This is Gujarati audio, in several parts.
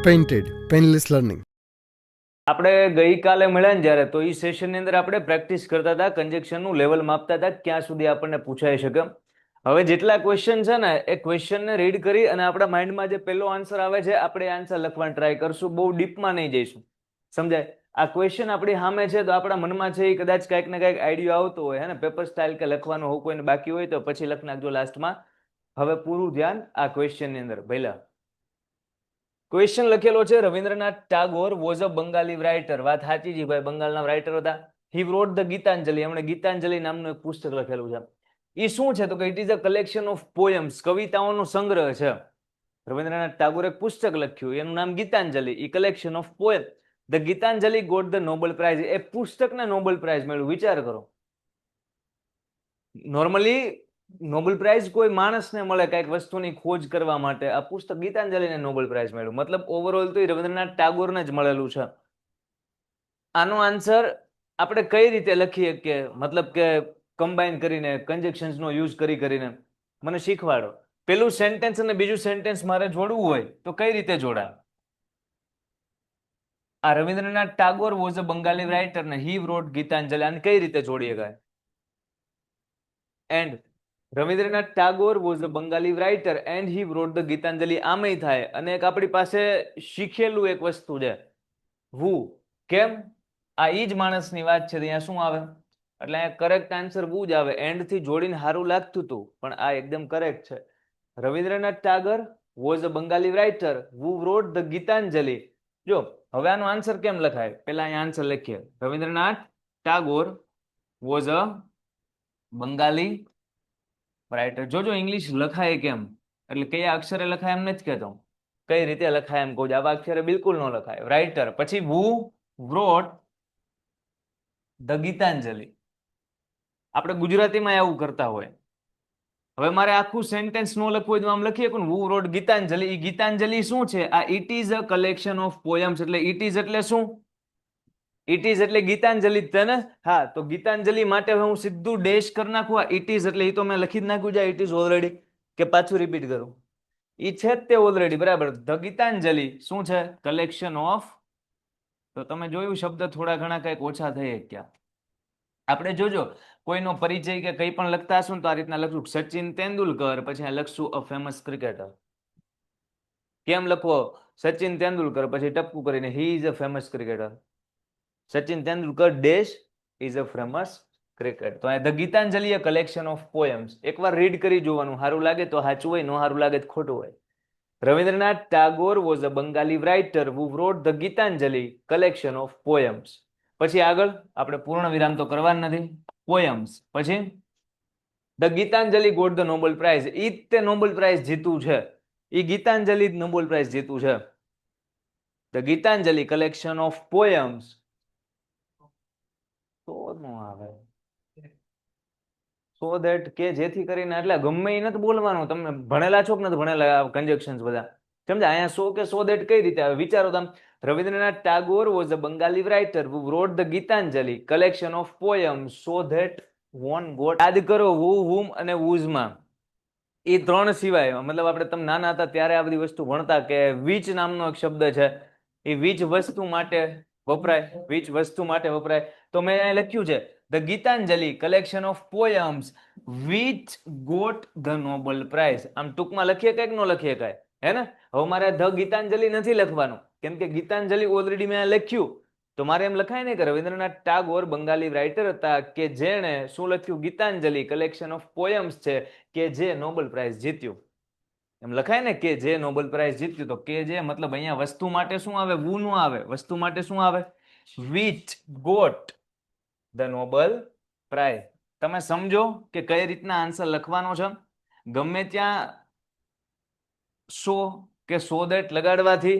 Painted painless learning. આપણે ગઈકાલે મળ્યા ને જ્યારે, તો એ સેશનની અંદર આપણે પ્રેક્ટિસ કરતા હતા, કંજેક્શનનું લેવલ માપતા હતા ક્યાં સુધી આપણને પૂછાઈ શકે. હવે જેટલા ક્વેશ્ચન છે ને એ ક્વેશ્ચનને રીડ કરી અને આપણા માઇન્ડમાં જે પહેલો આન્સર આવે છે આપણે આન્સર લખવાનો ટ્રાય કરશું. બહુ ડીપમાં નહીં જઈશું, સમજાય? આ ક્વેશ્ચન આપણી સામે છે તો આપણા મનમાં છે એ કદાચ કાંઈક ને કાંઈક આઈડિયો આવતો હોય, હે ને, પેપર સ્ટાઇલ કે લખવાનું હોવું કોઈને બાકી હોય તો પછી લખી નાખજો લાસ્ટમાં. હવે પૂરું ધ્યાન આ ક્વેશ્ચનની અંદર. પહેલા ક્વેશ્ચન લખેલો છે, Rabindranath Tagore was a Bengali writer. વાત સાચી છે ભાઈ, બંગાળના રાઇટર હતા. હી રોટ ધ ગીતાંજલિ. એમણે ગીતાંજલિ નામનું એક પુસ્તક લખેલું છે. એ શું છે તો કે it is a collection of poems, કવિતાઓનો સંગ્રહ છે. રવિન્દ્રનાથ ટાગોરે એક પુસ્તક લખ્યું, એનું નામ Gitanjali. A collection of poem. The Gitanjali got the Nobel prize. એ પુસ્તકને નોબેલ પ્રાઇઝ મળ્યું. વિચાર કરો, નોર્મલી નોબેલ પ્રાઇઝ કોઈ માણસને મળે કઈક વસ્તુની ખોજ કરવા માટે. આ પુસ્તક ગીતાંજલિને નોબેલ પ્રાઇઝ મળ્યું. મતલબ ઓવરઓલ તો રવિન્દ્રનાથ ટાગોરને જ મળેલું છે. આનો આન્સર આપણે કઈ રીતે લખીએ કે મતલબ કે કમ્બાઈન કરીને, કંજેક્શન્સનો યુઝ કરીને મને શીખવાડો. પેલું સેન્ટેન્સ અને બીજું સેન્ટેન્સ મારે જોડવું હોય તો કઈ રીતે જોડાય? આ Rabindranath Tagore was a Bengali writer ને હી રોટ ગીતાંજલિ, આને કઈ રીતે જોડી શકાય? And Rabindranath Tagore was a Bengali writer and he wrote the Gitanjali, આમેય થાય. અને એક આપણી પાસે શીખેલું એક વસ્તુ છે, વુ. કેમ? આ ઈ જ માણસની વાત છે, અહીંયા શું આવે? એટલે અહીંયા કરેક્ટ આન્સર વુ જ આવે. એન્ડ થી જોડીને સારું લાગતું હતું પણ આ એકદમ કરેક્ટ છે. Rabindranath Tagore was a Bengali writer who wrote the Gitanjali. જો હવે આનો આન્સર કેમ લખાય, પેલા અહીંયા આન્સર લખીએ. Rabindranath Tagore was a Bengali writer. જોજો ઇંગ્લિશ લખાય કેમ, એટલે કયા અક્ષરે લખાય એમ નથી કહેતો, કઈ રીતે લખાય એમ કહું. આવા અક્ષરે બિલકુલ ન લખાય. રાઇટર પછી who wrote the ગીતાંજલિ. આપણે ગુજરાતીમાં આવું કરતા હોય. હવે મારે આખું સેન્ટેન્સ નો લખવું હોય તો આમ લખીએ કે who wrote ગીતાંજલિ. એ ગીતાંજલિ શું છે? આ it is a collection of poems. એટલે ઇટ ઇઝ એટલે શું? ઇટ ઇઝ એટલે ગીતાંજલિ જ ને. હા, તો ગીતાંજલિ માટે હું સીધું ડેશ કરી નાખું. આ ઇટ ઇઝ એટલે એ તો મેં લખી જ નાખ્યું છે, ઇટ ઇઝ ઓલરેડી. કે પાછું રિપીટ કરું? એ છે જ તે ઓલરેડી, બરાબર. ધ ગીતાંજલિ શું છે? Collection of. તો તમે જોયું શબ્દ થોડા ઘણા કંઈક ઓછા થઈ ગયા. આપણે જોજો કોઈનો પરિચય કે કંઈ પણ લખતા હશું તો આ રીતના લખશું સચિન તેંડુલકર, પછી લખશું અ ફેમસ ક્રિકેટર. કેમ લખવો? સચિન તેંડુલકર પછી ટપકું કરીને he is a famous cricketer. Sachin Tendulkar dash is a famous cricket. તો the Gitanjali a collection of poems. એકવાર રીડ કરી જોવાનું, સારું લાગે તો સાચું હોય, ન સારું લાગે તો ખોટું હોય. Rabindranath Tagore was a Bengali writer who wrote the Gitanjali collection of poems. પછી આગળ આપણે પૂર્ણ વિરામ તો કરવાનું નથી. પોયમ્સ પછી the Gitanjali got the Nobel prize. ઈ જ તે નોબેલ પ્રાઇઝ જીતું છે. ઈ ગીતાંજલિ જ નોબેલ પ્રાઇઝ જીતું છે. The Gitanjali collection of poems. તો નો આવે. સો ધેટ કે જેથી કરીને, એટલે ગમે એ નથી બોલવાનું. તમે ભણેલા છો કે નથી ભણેલા કંજક્શન્સ બધા? સમજા અહીંયા સો કે સો ધેટ કઈ રીતે આવે વિચારો તમે. Rabindranath Tagore was a Bengali writer who wrote the Gitanjali collection of poems so that one got. યાદ કરો who, whom અને whose માં એ ત્રણ સિવાય, મતલબ આપણે તમે નાના હતા ત્યારે આ બધી વસ્તુ ભણતા કે વિચ નામનો એક શબ્દ છે. એ વિચ વસ્તુ માટે વપરાય, વિચ વસ્તુ માટે વપરાય. તો મેં અહીં લખ્યું છે the Gitanjali collection of poems which got the Nobel prize. આમ ટૂંકમાં લખીએ કઈક નો લખીએ કાંઈ, હે ને? હવે મારે ધ ગીતાંજલિ નથી લખવાનું કેમ કે ગીતાંજલિ ઓલરેડી મેં લખ્યું. તો મારે એમ લખાય ને કે રવિન્દ્રનાથ ટાગોર બંગાળી રાઇટર હતા કે જેણે શું લખ્યું? ગીતાંજલિ કલેક્શન ઓફ પોયમ્સ છે કે જે નોબેલ પ્રાઇઝ જીત્યું. એમ લખાય ને કે જે નોબેલ પ્રાઇઝ જીત્યું. તો કે જે મતલબ અહીંયા વસ્તુ માટે શું આવે? વુ નો આવે. વસ્તુ માટે શું આવે? Which got the Nobel prize. તમે સમજો કે કઈ રીતના આન્સર લખવાનો છે. ગમે ત્યાં સો કે સો ધેટ લગાડવાથી,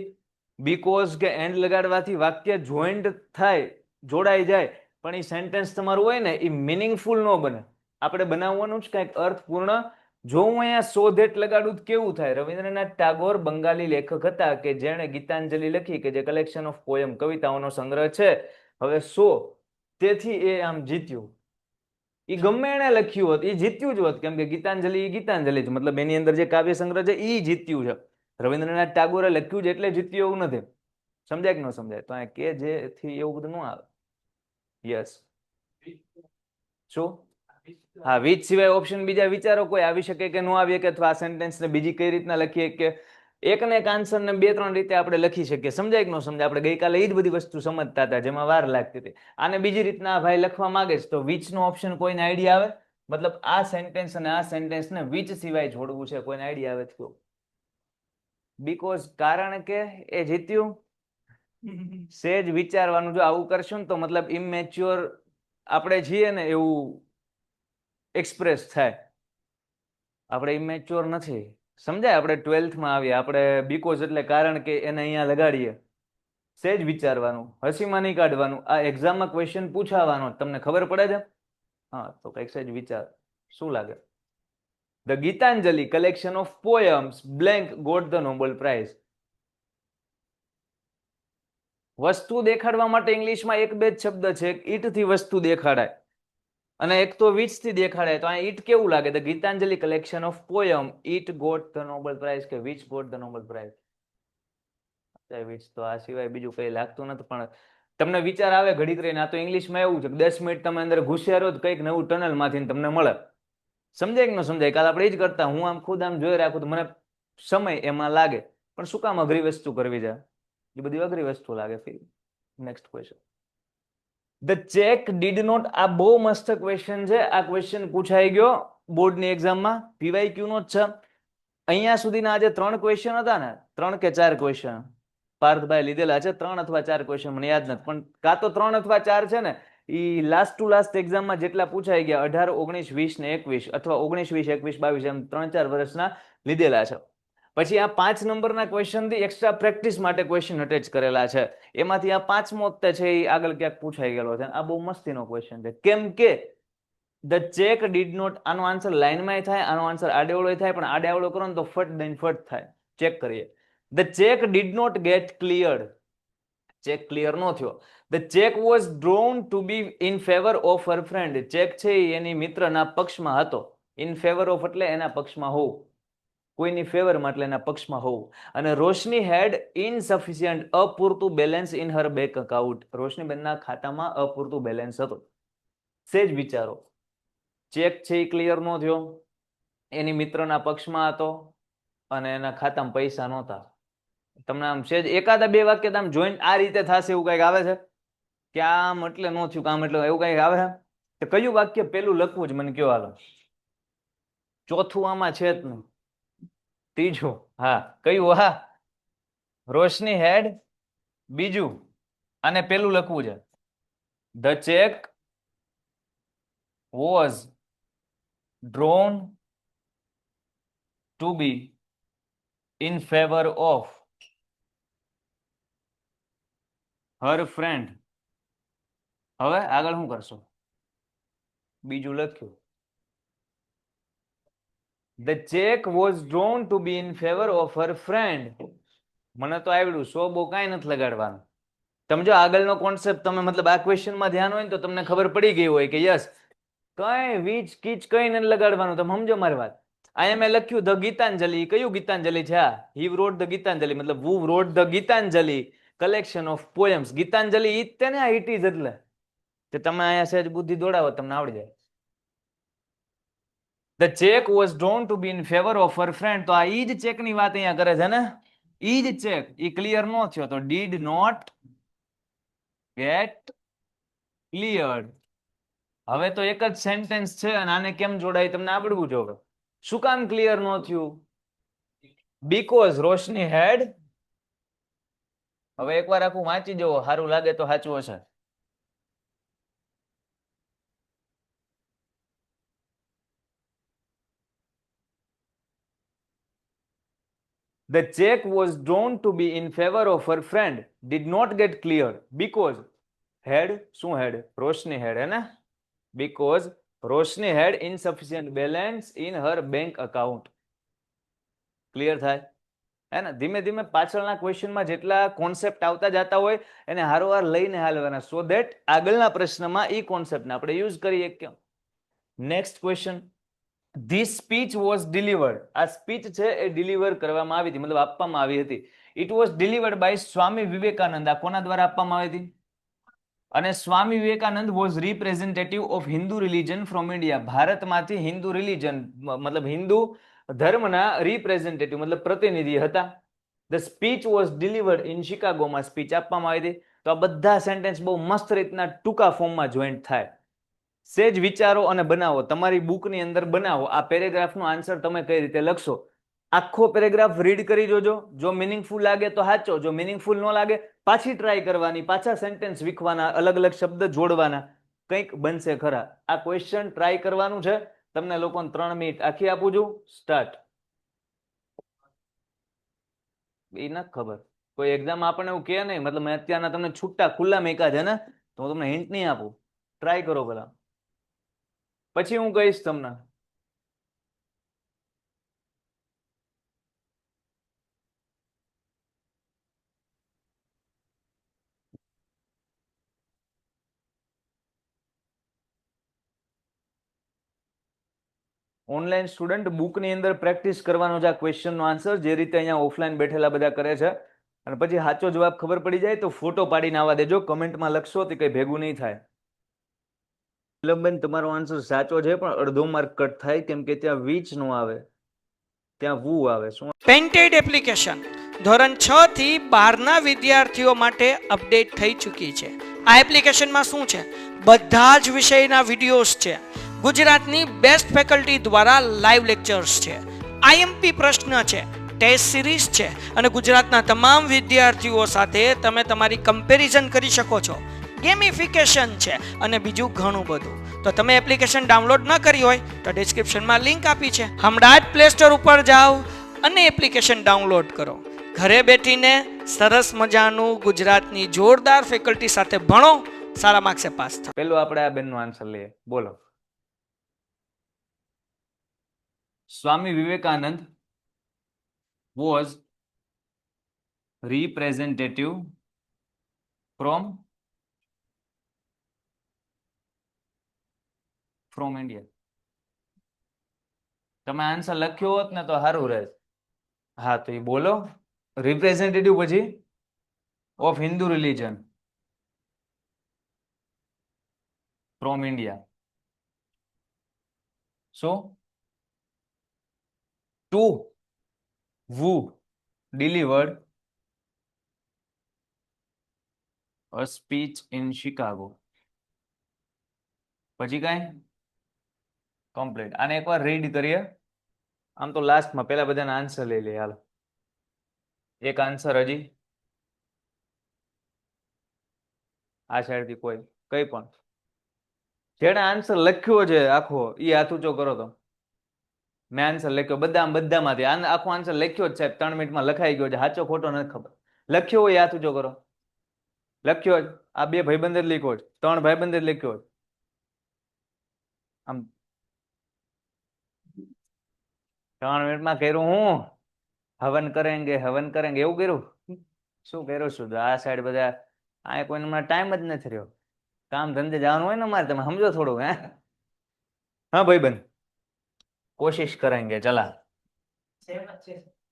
બીકોઝ કે એન્ડ લગાડવાથી વાક્ય જોઈન્ટ થાય, જોડાઈ જાય, પણ એ સેન્ટેન્સ તમારું હોય ને એ મિનિંગફુલ ન બને. આપણે બનાવવાનું જ કંઈક અર્થપૂર્ણ. જો હું અહીંયા સો ધેટ લગાડું તો કેવું થાય? રવિન્દ્રનાથ ટાગોર બંગાળી લેખક હતા કે જેણે ગીતાંજલિ લખી કે જે કલેક્શન ઓફ પોયમ કવિતાઓનો સંગ્રહ છે. હવે સો, તેથી એ આમ જીત્યું. એ ગમે એને લખ્યું હોત એ જીત્યું જ હોત કેમ કે ગીતાંજલિ એ ગીતાંજલિ છે, મતલબ એની અંદર જે કાવ્ય સંગ્રહ છે એ જીત્યું છે. રવિન્દ્રનાથ ટાગોરે લખ્યું જ એટલે જીત્યું એવું નથી. સમજાય કે ન સમજાય? તો કે જેથી એવું બધું ન આવે. યસ. શું? હા, વિચ સિવાય ઓપ્શન બીજા વિચારો કોઈ આવી શકે કે ન આવી શકે, અથવા આ સેન્ટેન્સ ને બીજી કઈ રીતના લખીએ કે એક ને એક આન્સર ને બે ત્રણ રીતે આપણે લખી શકીએ. સમજાય કે ન સમજાય? આપણે ગઈકાલે એ જ બધી વસ્તુ સમજતા હતા જેમાં વાર લાગતી હતી. આને બીજી રીતના ભાઈ લખવા માંગે છે, તો વિચ નો ઓપ્શન કોઈને આઈડિયા આવે? મતલબ આ સેન્ટેન્સ અને આ સેન્ટેન્સ ને વિચ સિવાય જોડવું છે, કોઈને આઈડિયા આવે તો? બીકોઝ, કારણ કે એ જીત્યું. સેજ વિચારવાનું. જો આવું કરશું ને તો મતલબ ઇમેચ્યોર આપણે છીએ ને એવું એક્સપ્રેસ થાય. આપણે ઇમેચ્યોર નથી. સમજાય? આપણે 12th માં આવીએ, આપણે બીકોઝ એટલે કારણ કે એને અહીંયા લગાડીએ. સેજ વિચારવાનું, હસીમાં નહીં કાઢવાનું. આ એક્ઝામમાં ક્વેશ્ચન પૂછાવાનો, તમને ખબર પડે છે? હા, તો કંઈક સેજ વિચાર. શું લાગે? The Gitanjali collection of poems blank got the Nobel Prize. વસ્તુ દેખાડવા માટે ઇંગ્લિશમાં એક બે જ શબ્દ છે. ઈટ થી વસ્તુ દેખાડાય અને એક તો વિચ થી દેખાડાય. તો આ ઈટ કેવું લાગે? The Gitanjali collection of poem it got the Nobel prize કે which got the Nobel prize? Which તો આ સિવાય બીજું કઈ લાગતું નથી. પણ તમને વિચાર આવે ઘડીક રહીને. આ તો ઇંગ્લિશમાં એવું છે કે 10 મિનિટ તમે અંદર ઘૂસ્યા રહો તો કંઈક નવું ટનલ માંથી તમને મળે. સમજાય કે ન સમજાય? કાલે આપણે એ જ કરતા. હું આમ ખુદ આમ જોઈ રાખું તો મને સમય એમાં લાગે. પણ શું કામ અઘરી વસ્તુ કરવી છે? એ બધી અઘરી વસ્તુ લાગે. Next question. The check did not. આ બહુ મસ્ત ક્વેશ્ચન છે. આ ક્વેશ્ચન પૂછાઈ ગયો બોર્ડની એક્ઝામમાં, પીવાયક્યુ નો જ છે. અહીંયા સુધીના આજે 3 ક્વેશ્ચન હતા ને, 3 કે 4 ક્વેશ્ચન પાર્થભાઈ લીધેલા છે. 3 અથવા 4 ક્વેશ્ચન મને યાદ નથી, પણ કાં તો 3 અથવા 4 છે ને એ લાસ્ટ ટુ લાસ્ટ એક્ઝામમાં જેટલા પૂછાઈ ગયા 18, 19, 20 ને 21, અથવા 19, 20, 21, 22 એમ 3-4 વર્ષના લીધેલા છે. પછી આ 5 નંબરના ક્વેશ્ચન થી એક્સ્ટ્રા પ્રેક્ટિસ માટે ક્વેશ્ચન અટેચ કરેલા છે. એમાંથી આ 5મો છે એ આગળ ક્યાંક પૂછાઈ ગયેલો છે. આ બહુ મસ્તીનો ક્વેશ્ચન છે. કેમ કે ધ ચેક ડીડ નોટ, આનો આન્સર લાઈનમાં થાય, આનો આન્સર આડેવડો થાય, પણ આડેવડો કરો ને તો ફટ દઈને ફટ થાય. ચેક કરીએ. The check did not get cleared. Check clear નો થયો. The check was drawn to be in favour of her friend. Check છે એની મિત્રના પક્ષમાં હતો. ઇન ફેવર ઓફ એટલે એના પક્ષમાં હોવું, કોઈની ફેવરમાં એટલે એના પક્ષમાં હોવું. અને રોશની હેડ ઇનસફિશિયન્ટ, અપૂરતું balance in her bank account. રોશનીબેનના ખાતામાં અપૂરતું બેલેન્સ હતું. સેજ વિચારો. ચેક છે એ ક્લિયર નો થયો, એની મિત્રના પક્ષમાં હતો અને એના ખાતામાં પૈસા નહોતા. તમને આમ સેજ એકાદા બે વાક્ય આમ જોઈન્ટ આ રીતે થશે એવું કઈક આવે છે કે આમ એટલે નો થયું, કામ એટલે એવું કઈક આવે છે? તો કયું વાક્ય પેલું લખવું જ મને કયો? હાલો, ચોથું આમાં છે જ નહીં. ત્રીજું, હા કયું? હા, રોશની હેડ. બીજું, અને પેલું લખવું છે the check was drawn to be in favour of her friend. હવે આગળ શું કરશો? બીજું લખ્યું the check was drawn to be in favour of her friend. મને તો આવડ્યું. સો બહુ કાંઈ નથી લગાડવાનું. તમે જો આગળનો કોન્સેપ્ટ તમે મતલબ આ ક્વેશ્ચનમાં ધ્યાન હોય ને તો તમને ખબર પડી ગઈ હોય કે યસ, કઈ વીચ કીચ કઈ નથી લગાડવાનું. તમે સમજો મારી વાત. અહીંયા મેં લખ્યું ધ ગીતાંજલિ. કયું ગીતાંજલિ છે? હી રોટ ધ ગીતાંજલિ, મતલબ who wrote the Gitanjali collection of poems. Gitanjali ઈ જ તે ને, ઇટ ઇઝ એટલે તે તમે અહીંયા સહેજ બુદ્ધિ દોડાવો તમને આવડી જાય. The check was drawn to be in favour of her friend. તો આ ઈ જ ચેક ની વાત અહીંયા કરે છે ને. ઈ જ ચેક ઈ ક્લિયર નો થયો તો ડીડ નોટ ગેટ ક્લિયર્ડ. હવે તો એક જ સેન્ટેન્સ છે અને આને કેમ જોડાય તમને આવડવું જોઈએ. શું કામ ક્લિયર નો થયું? બીકોઝ રોશની હેડ. હવે એકવાર આખું વાંચી જવો, સારું લાગે તો સાચું હશે. The check was drawn to be in favor of her friend did not get cleared because had શું had? રોશની had હે ને? Because Roshni had insufficient balance in her bank account. Clear થાય હે ને? ધીમે ધીમે પાછળના ક્વેશ્ચનમાં જેટલા કોન્સેપ્ટ આવતા જતા હોય એને હારોહાર લઈને હાલવાના, સો ધેટ આગળના પ્રશ્નમાં ઈ કોન્સેપ્ટને આપણે યુઝ કરીએ. કેમ? Next question. This speech was delivered. આ સ્પીચ છે એ ડિલિવર કરવામાં આવી હતી, મતલબ આપવામાં આવી હતી. It was delivered by Swami Vivekananda. આ કોના દ્વારા આપવામાં આવી હતી? અને Swami Vivekananda was representative of Hindu religion from India. ભારતમાંથી હિન્દુ રિલિજન મતલબ હિન્દુ ધર્મના રિપ્રેઝેન્ટેટિવ મતલબ પ્રતિનિધિ હતા. The speech was delivered in શિકાગોમાં સ્પીચ આપવામાં આવી હતી. તો આ બધા સેન્ટેન્સ બહુ મસ્ત રીતના ટૂંકા ફોર્મમાં જોઈન્ટ થાય. સેજ વિચારો અને બનાવો, તમારી બુકની અંદર બનાવો. આ પેરેગ્રાફનો આન્સર તમે કઈ રીતે લખશો? આખો પેરેગ્રાફ રીડ કરી જોજો. જો મિનિંગફુલ લાગે તો સાચો, જો મિનિંગફુલ ન લાગે પાછી ટ્રાય કરવાની, પાછા સેન્ટેન્સ વિખવાના, અલગ અલગ શબ્દ જોડવાના, કંઈક બનશે ખરા. આ ક્વેશ્ચન ટ્રાય કરવાનું છે. તમને લોકોને 3 મિનિટ આખી આપું છું. સ્ટાર્ટ. એ નથી ખબર, કોઈ એક્ઝામ આપણને એવું કે નહીં, મતલબ મેં અત્યારના તમને છૂટા ખુલ્લા મેકા છે ને, તો હું તમને હિન્ટ નહીં આપું. ટ્રાય કરો પેલા, પછી હું કહીશ તમને. ઓનલાઈન સ્ટુડન્ટ બુકની અંદર પ્રેક્ટિસ કરવાનો છે આ ક્વેશ્ચનનો આન્સર, જે રીતે અહીંયા ઓફલાઈન બેઠેલા બધા કરે છે. અને પછી સાચો જવાબ ખબર પડી જાય તો ફોટો પાડીને આવવા દેજો. કમેન્ટમાં લખશો તો કંઈ ભેગું નહીં થાય. નીલમબેન, તમારો આન્સર સાચો છે, પણ અડધો માર્ક કટ થાય, કેમ કે ત્યાં વીચ નો આવે, ત્યાં વુ આવે. શું? પેન્ટેડ એપ્લિકેશન ધોરણ 6 થી 12ના વિદ્યાર્થીઓ માટે અપડેટ થઈ ચૂકી છે. આ એપ્લિકેશનમાં શું છે? બધા જ વિષયના વિડીયોઝ છે. ગુજરાતની બેસ્ટ ફેકલ્ટી દ્વારા લાઈવ લેક્ચર્સ છે. આઈએમપી પ્રશ્ન છે, ટેસ્ટ સિરીઝ છે, અને ગુજરાતના તમામ વિદ્યાર્થીઓ સાથે તમે તમારી કમ્પેરિઝન કરી શકો છો. ગેમિફિકેશન છે અને બીજું ઘણું બધું. તો તમે એપ્લિકેશન ડાઉનલોડ ન કરી હોય તો ડિસ્ક્રિપ્શનમાં લિંક આપી છે. હમણાં જ પ્લે સ્ટોર ઉપર જાઓ અને એપ્લિકેશન ડાઉનલોડ કરો. ઘરે બેઠીને સરસ મજાનું ગુજરાતની જોરદાર ફેકલ્ટી સાથે ભણો, સારા માર્ક્સે પાસ થાઓ. પેલું આપણે આ બેનનો આન્સર લઈએ. બોલો. Swami Vivekananda was representative from India. તમે આન્સર લખ્યો હોત ને તો સારું રહે. હા તો એ બોલો. રિપ્રેઝેન્ટેટિવ પછી of Hindu religion from India. So to who delivered a speech in Chicago. પછી કાંઈ? કમ્પ્લીટ. આને એકવાર રીડ કરીએ. આમ તો લાસ્ટમાં પેલા બધાના આન્સર લઈ લઈએ. હાલો, એક આન્સર હજી આ સાઈડથી કોઈ કઈ પણ જેણે આન્સર લખ્યો છે આખો એ હાથ ઊંચો કરો. તો મેં આન્સર લખ્યો બધામાંથી આખો આન્સર લખ્યો જ સાહેબ, 3 મિનિટમાં લખાઈ ગયો છે. સાચો ખોટો નથી ખબર. લખ્યો હોય હાથ ઊંચો કરો. લખ્યો જ. આ 2 ભાઈબંધ જ લખ્યો જ, 3 ભાઈબંધ જ લખ્યો જ. આમ 3 મિનિટમાં કર્યું હું? હવન કરેંગે એવું કર્યું? શું કર્યું? શું આ સાઈડ બધા આ કોઈને મને ટાઈમ જ નથી રહ્યો. કામ ધંધે જવાનું હોય ને મારે, તમે સમજો થોડું. હા ભાઈબંધ, કોશિશ કરેંગે. ચલા,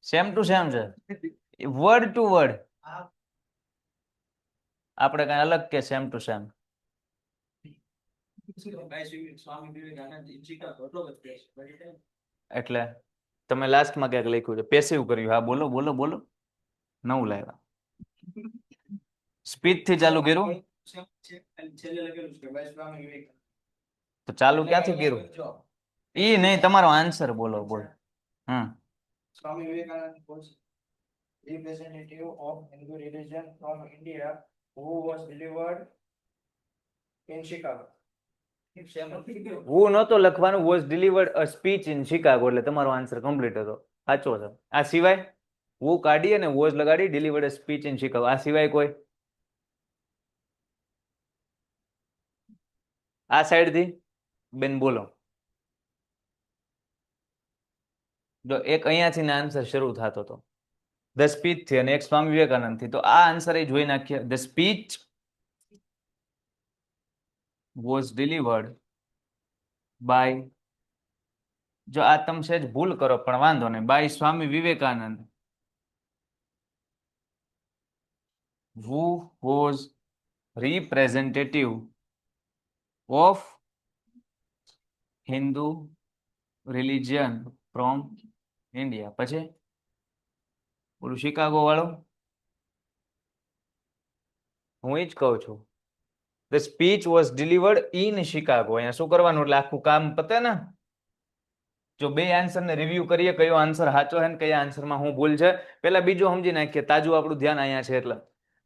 સેમ ટુ સેમ છે, વર્ડ ટુ વર્ડ. આપણે કઈ અલગ કે સેમ ટુ સેમ? એટલે તમે લાસ્ટમાં ક્યાંક લખ્યું છે પેસિવ કર્યું. હા બોલો બોલો બોલો. નવું લાવ્યા. સ્પીચ થી ચાલુ કર્યું તો ચાલુ ક્યાંથી કર્યું? ઈ નહીં, તમારો આન્સર બોલો. બોલો. Swami Vivekananda was representative of Hindu religion from India who was delivered in Chicago. હું નહોતો લખવાનું, was delivered a speech in Chicago, એટલે તમારો આન્સર કમ્પ્લીટ હતો. સાચો છે. આ સિવાય હું કાઢી અને વોઝ લગાડી, delivered a speech in Chicago. આ સિવાય કોઈ? આ સાઈડ થી બેન બોલો. જો એક અહીંયાથી આન્સર શરૂ થતો હતો ધ સ્પીચ થી, અને એક સ્વામી વિવેકાનંદ થી. તો આ આન્સર એ જોઈ નાખીએ. The speech was delivered by જો આ તમે સહેજ ભૂલ કરો પણ વાંધો નહીં. By Swami Vivekananda. Who was representative of Hindu religion from India? પછી બોલું શિકાગો વાળું. હું એ જ કહું છું. The speech was delivered in Chicago. અહીંયા શું કરવાનું એટલે આખું કામ પતે ને. જો બે આન્સર ને રિવ્યુ કરીએ કયો આન્સર સાચો છે ને કયા આન્સરમાં હું ભૂલ છે, પેલા બીજો સમજી નાખીએ, તાજું આપણું ધ્યાન અહીંયા છે એટલે.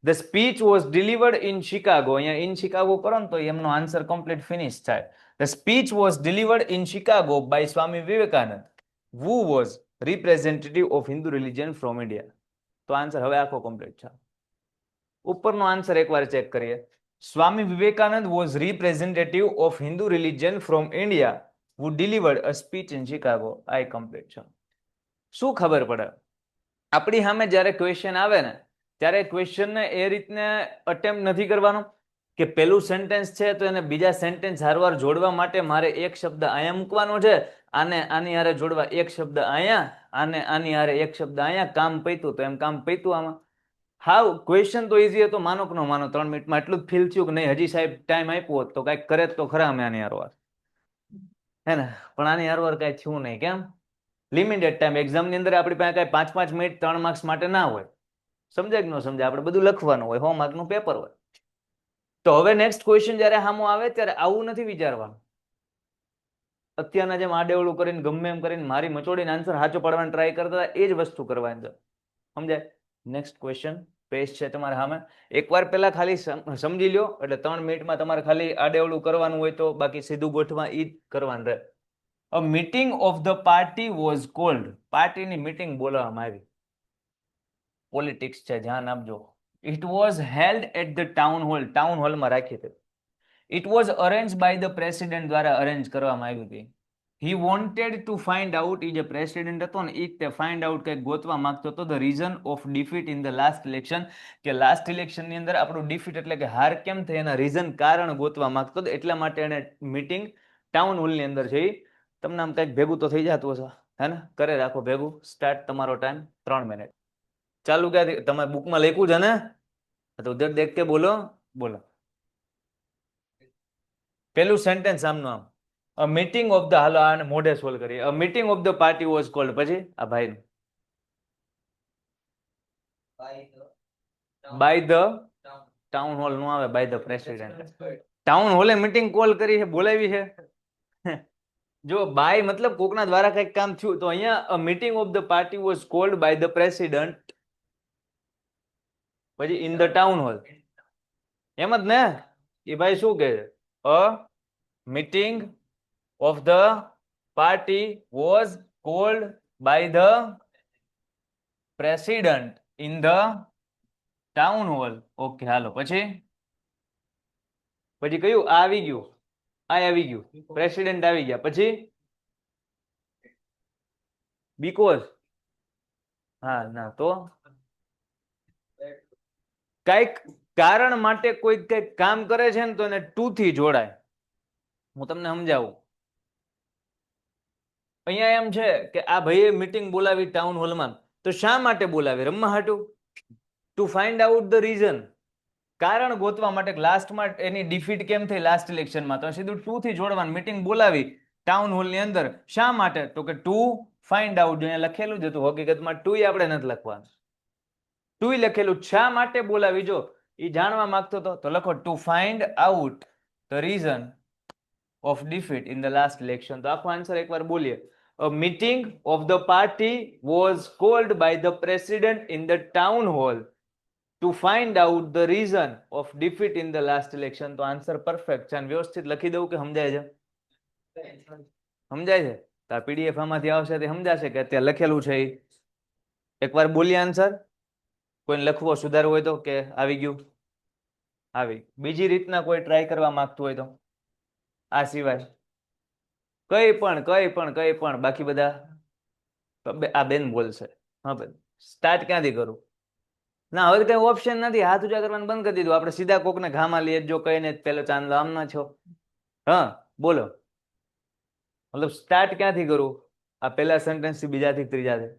The speech was delivered in Chicago. અહીંયા in Chicago કરો ને તો એમનો આન્સર કમ્પ્લીટ ફિનિશ થાય. The speech was delivered in Chicago by Swami Vivekanand, who was representative of Hindu religion from India. તો આન્સર હવે આખો કમ્પ્લીટ છે. ઉપરનો આન્સર એકવાર ચેક કરીએ. સ્વામી Vivekananda was representative of Hindu religion from India who delivered a speech in Chicago. આ કમ્પ્લીટ છે. શું ખબર પડે આપણી સામે જ્યારે ક્વેશ્ચન આવે ને ત્યારે ક્વેશ્ચનને એ રીતને અટેમ્પ્ટ નથી કરવાનો કે પેલું સેન્ટેન્સ છે તો એને બીજા સેન્ટેન્સ હારવાર જોડવા માટે મારે એક શબ્દ અહીંયા મૂકવાનો છે, આને આની હારે જોડવા એક શબ્દ અહીંયા, આને આની હારે એક શબ્દ અહીંયા, કામ પૈતું તો એમ કામ પૈતું આમાં. હાવ ક્વેશ્ચન તો ઈઝી હતો, માનો કે ન માનો 3 મિનિટમાં એટલું જ ફીલ થયું કે નહીં હજી સાહેબ ટાઈમ આપ્યો હોત તો કાંઈક કરે તો ખરા અમે આની હારવાર, હે ને? પણ આની હારવાર કાંઈ થયું નહીં. કેમ? Limited time. એક્ઝામની અંદર આપણી પાસે કાંઈ 5-5 મિનિટ 3 માર્ક્સ માટે ના હોય. સમજાય કે ન સમજાય? આપણે બધું લખવાનું હોય, 100 માર્કનું પેપર હોય. તો હવે નેક્સ્ટ ક્વેશ્ચન જ્યારે સામો આવે ત્યારે આવું નથી વિચારવાનું. અત્યારના જેમ આડેવડું કરીને ગમે એમ કરીને મારી મચોડીને આન્સર સાચો પાડવાની ટ્રાય કરતા હતા એ જ વસ્તુ કરવાની છે. સમજાય? નેક્સ્ટ ક્વેશ્ચન પેજ છે તમારા સામે. એકવાર પહેલા ખાલી સમજી લ્યો એટલે 3 મિનિટમાં તમારે ખાલી આડેવડું કરવાનું હોય તો, બાકી સીધું ગોઠવા ઈ જ કરવાનું રહે. A meeting of the party was called. પાર્ટીની મીટિંગ બોલાવવામાં આવી. પોલિટિક્સ છે, ધ્યાન આપજો. It was held at the town hall. Town હોલમાં રાખી હતી. It was arranged by the president. દ્વારા અરેન્જ કરવામાં આવી હતી. He wanted to find out. એ જે પ્રેસિડેન્ટ હતો ને એ તે ફાઇન્ડ આઉટ કંઈક ગોતવા માંગતો હતો. The reason of defeat in the last election. કે લાસ્ટ ઇલેક્શનની અંદર આપણું ડિફીટ એટલે કે હાર કેમ થઈ એના રીઝન કારણ ગોતવા માંગતો હતો. એટલા માટે એને મીટિંગ ટાઉન હોલની અંદર છે. તમને આમ કંઈક ભેગું તો થઈ જતું હશે, હે ને? કરે રાખો ભેગું. સ્ટાર્ટ તમારો ટાઈમ 3 મિનિટ. ચાલુ ક્યાંથી? તમારે બુકમાં લખ્યું છે ને? તો ઉધર દેખ કે બોલો. બોલો પેલું સેન્ટેન્સ આમનું આમ. A meeting of the, હાલો આને મોઢે સોલ્વ કરીએ. A meeting of the party was called. પછી આ ભાઈ by the town hall નું આવે, by the president. ટાઉન હોલે મીટિંગ કોલ કરી છે, બોલાવી છે. જો બાય મતલબ કોકના દ્વારા કંઈક કામ થયું તો અહીંયા a meeting of the party was called by the president. પછી in the town hall. એમ જ ને? એ ભાઈ શું કહે છે? A meeting of the party was called by the president in the town hall. Okay હાલો પછી કયું? આ આવી ગયું, આ આવી ગયું, પ્રેસિડેન્ટ આવી ગયા. પછી બીકોઝ, હા ના તો કઈક કારણ માટે કોઈ કઈક કામ કરે છે ને તો એને ટુ થી જોડાય. હું તમને સમજાવું. અહીંયા એમ છે કે આ ભાઈએ મીટિંગ બોલાવી ટાઉન હોલમાં, તો શા માટે બોલાવી? રમવા હાટું? Two find out the reason. કારણ ગોતવા માટે. લાસ્ટમાં એની ડિફીટ કેમ થઈ લાસ્ટ ઇલેક્શનમાં, તો સીધું ટુ થી જોડવાનું. મીટિંગ બોલાવી ટાઉન હોલની અંદર શા માટે? તો કે ટુ ફાઇન્ડ આઉટ. જો અહીંયા લખેલું જ હતું, હકીકતમાં ટુ આપણે નથી લખવાનું. ટુ લખેલું. શા માટે બોલાવી જો એ જાણવા માંગતો હતો તો લખો two find out the reason of defeat in the last election. તો આખો આન્સર એકવાર બોલીએ. A meeting of the party was called by the president in the town hall to find out the reason of defeat in the last election. તો આન્સર પરફેક્ટ છે. અને વ્યવસ્થિત લખી દઉં કે સમજાય છે? સમજાય છે? તો આ પીડીએફ આમાંથી આવશે તે સમજાશે કે અત્યારે લખેલું છે. એકવાર બોલીએ આન્સર. કોઈને લખવો સુધારવો હોય તો, કે આવી ગયું? આવી. બીજી રીતના કોઈ ટ્રાય કરવા માંગતું હોય તો આ સિવાય કઈ પણ બાકી બધા આ બેન બોલશે. હા બેન, સ્ટાર્ટ ક્યાંથી કરું? ના હવે કઈ ઓપ્શન નથી, હાથ ઊંચા કરવાનું બંધ કરી દીધું. આપણે સીધા કોકને ઘામાં લઈએ. જો કહીને પેલો ચાંદલો આમ ના છો. હા બોલો. મતલબ સ્ટાર્ટ ક્યાંથી કરું? આ પહેલા સેન્ટેન્સ થી બીજાથી ત્રીજાથી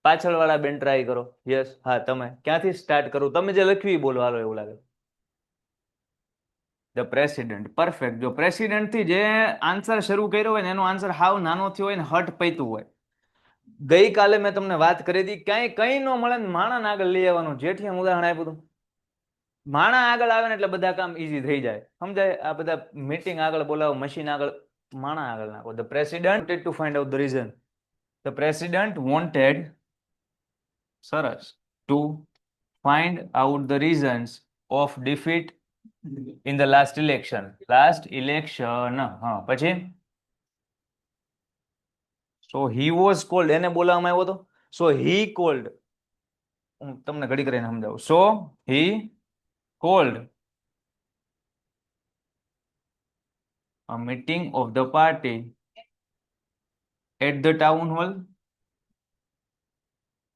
પાછળ વાળા બેન ટ્રાય કરો. યસ, હા તમે ક્યાંથી સ્ટાર્ટ કરું? તમે જે લખ્યું એ બોલો, હાલો એવું લાગે. The president, perfect. જો પ્રેસિડેન્ટ થી જે આન્સર શરૂ કર્યો હોય ને એનો આન્સર હાવ નાનો થયો હોય ને હટ પૈતું હોય. ગઈકાલે મેં તમને વાત કરી હતી, ક્યાંય કઈ ન મળે ને માણાને આગળ લઈ આવવાનું. જેઠિયા ઉદાહરણ આપ્યું હતું. માણા આગળ આવે ને એટલે બધા કામ ઈઝી થઈ જાય, સમજાય? આ બધા મીટિંગ આગળ બોલાવો, મશીન આગળ, માણા આગળ નાખો. The president to find out the reason. The president wanted, સરસ, to find out the reasons of defeat in the last election. Last election, હા. પછી સો હી વોઝ કોલ્ડ, એને બોલાવવામાં આવ્યો હતો. સો હી કોલ્ડ, હું તમને ઘડી કરીને સમજાવું. સો he cold a meeting of the party at the town hall.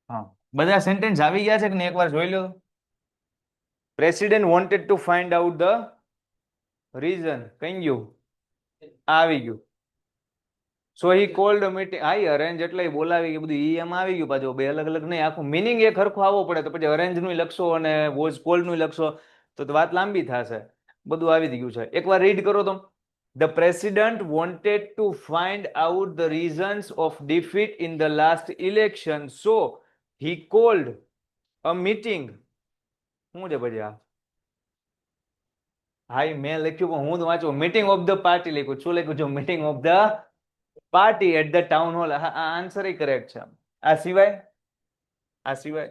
હા, બધા સેન્ટેન્સ આવી ગયા છે કે નહીં એકવાર જોઈ લો. President wanted to find out the reason, કઈ ગયું? આવી ગયું. સો હી કોલ્ડ મીટિંગ, હા અરેન્જ એટલે બોલાવી ગયું, બધું ઈ એમ આવી ગયું. પાછું બે અલગ અલગ નહીં, આખું મિનિંગ એક હરખો આવવો પડે. તો પછી અરેન્જ નું લખશો અને વોઝ કોલ્ડ નું લખશો તો વાત લાંબી થશે. બધું આવી ગયું છે. એકવાર રીડ કરો તો. The president wanted to find out the reasons of defeat in the last election, so he called a meeting. શું છે પછી આ? હા, મેં લખ્યું પણ હું વાંચું. મીટિંગ ઓફ ધ પાર્ટી લખ્યું. શું લખ્યું છે? Meeting of the party at the town hall. આ આન્સર એ કરેક્ટ છે. આ સિવાય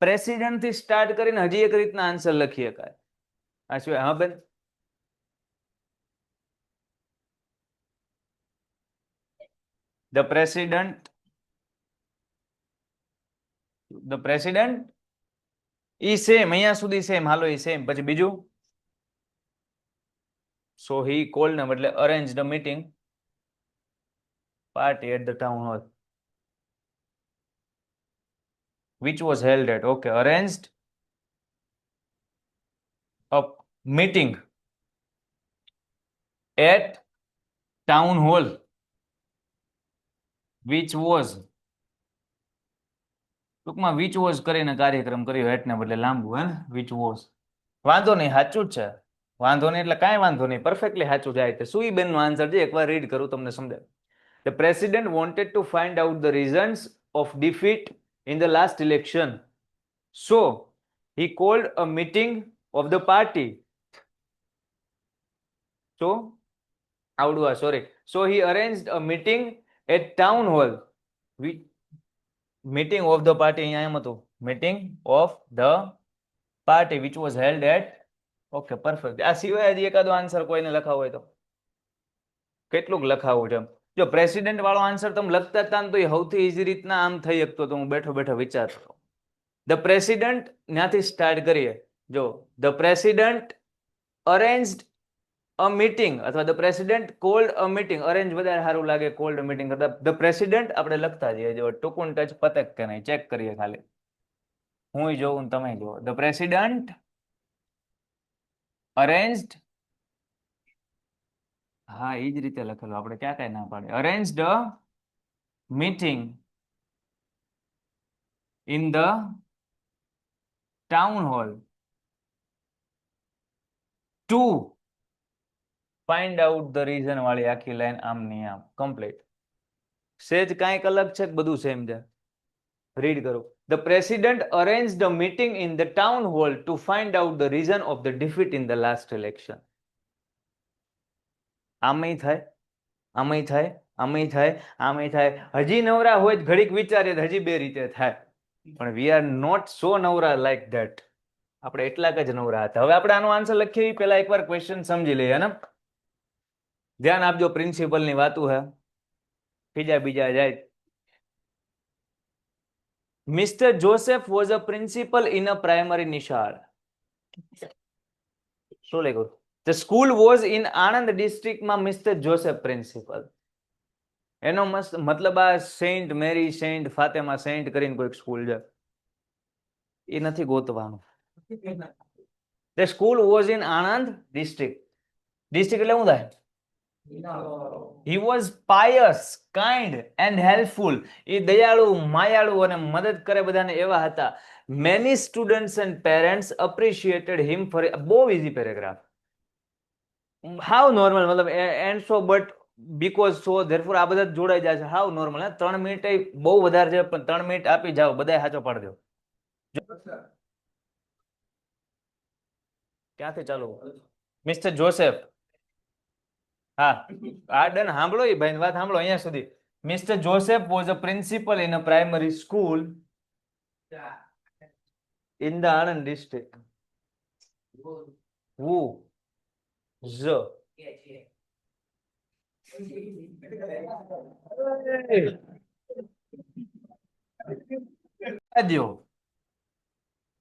પ્રેસિડેન્ટ થી સ્ટાર્ટ કરીને હજી એક રીતના આન્સર લખી શકાય. આ સિવાય, હા બેન, the president ઈ સેમ, અહીંયા સુધી સેમ, હાલો ઈ સેમ. પછી બીજું, સો હી કોલ્ડ ને બદલે arrange the meeting party at the town hall which was held at, okay, arranged a meeting at town hall which was, ટૂંકમાં which was કરીને કાર્યક્રમ કર્યો, એટ ને બદલે લાંબુ, હે ને, which was. વાંધો નહીં, સાચું જ છે. વાંધો નહીં એટલે કાંઈ વાંધો નહીં, પરફેક્ટલી સાચું જાય. સુઈ બેન નો આન્સર છે, એકવાર રીડ કરું તમને સમજાય. The president wanted to find out the reasons of defeat in the last election, so he called a meeting of the party. So he arranged a meeting at town hall. Meeting of the party અહીંયા એમ હતું, meeting of the party which was held at, okay, perfect. આ સિવાય હજી એકાદો આન્સર કોઈને લખાવો હોય તો કેટલુંક લખાવું છે? જો પ્રેસિડેન્ટ વાળો આન્સર તમે લખતા હતા ને તો એ સૌથી ઈઝી રીતના આમ થઈ શકતો. તો હું બેઠો બેઠો વિચારતો. ધ પ્રેસિડન્ટ ત્યાંથી સ્ટાર્ટ કરીએ. જો the president arranged a meeting અથવા the president called a meeting. Arrange વધારે સારું લાગે કોલ્ડ મીટિંગ કરતા. ધ પ્રેસિડન્ટ આપણે લખતા જઈએ. જો ટૂંકું ટચ પતક કે નહીં ચેક કરીએ ખાલી. હું જોઉં તમે જુઓ. ધ પ્રેસિડન્ટ અરેન્જડ, હા એ જ રીતે લખેલું, આપણે ક્યાં કઈ ના પાડે. Arranged a meeting in the town hall to find out the reason વાળી આખી લાઈન આમ ની આમ કમ્પ્લીટ. સેજ કાંઈક અલગ છે, બધું સેમ છે. રીડ કરો. The president arranged a meeting in the town hall to find out the reason of the defeat in the last election. આમય થાય, આમય થાય, આમય થાય, આમય થાય. હજી નવરા હોય ઘડીક વિચારીએ હજી બે રીતે થાય, પણ વી આર નોટ સો નવરા લાઈક ધેટ. આપણે એટલાક જ નવરા હતા. હવે આપણે આનો આન્સર લખીએ પહેલા એકવાર ક્વેશ્ચન સમજી લઈએ ને. ધ્યાન આપજો, પ્રિન્સિપલ ની વાતું હે, બીજા જાય. Mr. Joseph was a principal in a primary નિશાળ. શું લખ્યું? The school was in Anand district માં Mr. Joseph principal. એનો મતલબ આ saint Mary, saint Fatima, saint કરીને કોઈક સ્કૂલ છે, એ નથી ગોતવાનું. The school was in Anand district. District એટલે શું થાય? He was pious, kind and helpful. એ દયાળુ, માયાળુ અને મદદ કરે બધાને એવા હતા. Many students and parents appreciated him for બહુ easy paragraph. હાવ નોર્મલ, મતલબ and so but because so therefore આ બધા જ જોડાઈ જાય છે. હાવ નોર્મલ. 3 મિનિટ બહુ વધારે છે, પણ 3 મિનિટ આપી જાઓ, બધા સાચો પાડી દો. ક્યાંથી ચાલુ? Mister Joseph. હા, આ ડન. સાંભળો એ ભાઈ વાત સાંભળો અહીંયા સુધી. Mister Joseph was a principal in a primary school in the Anand district. who the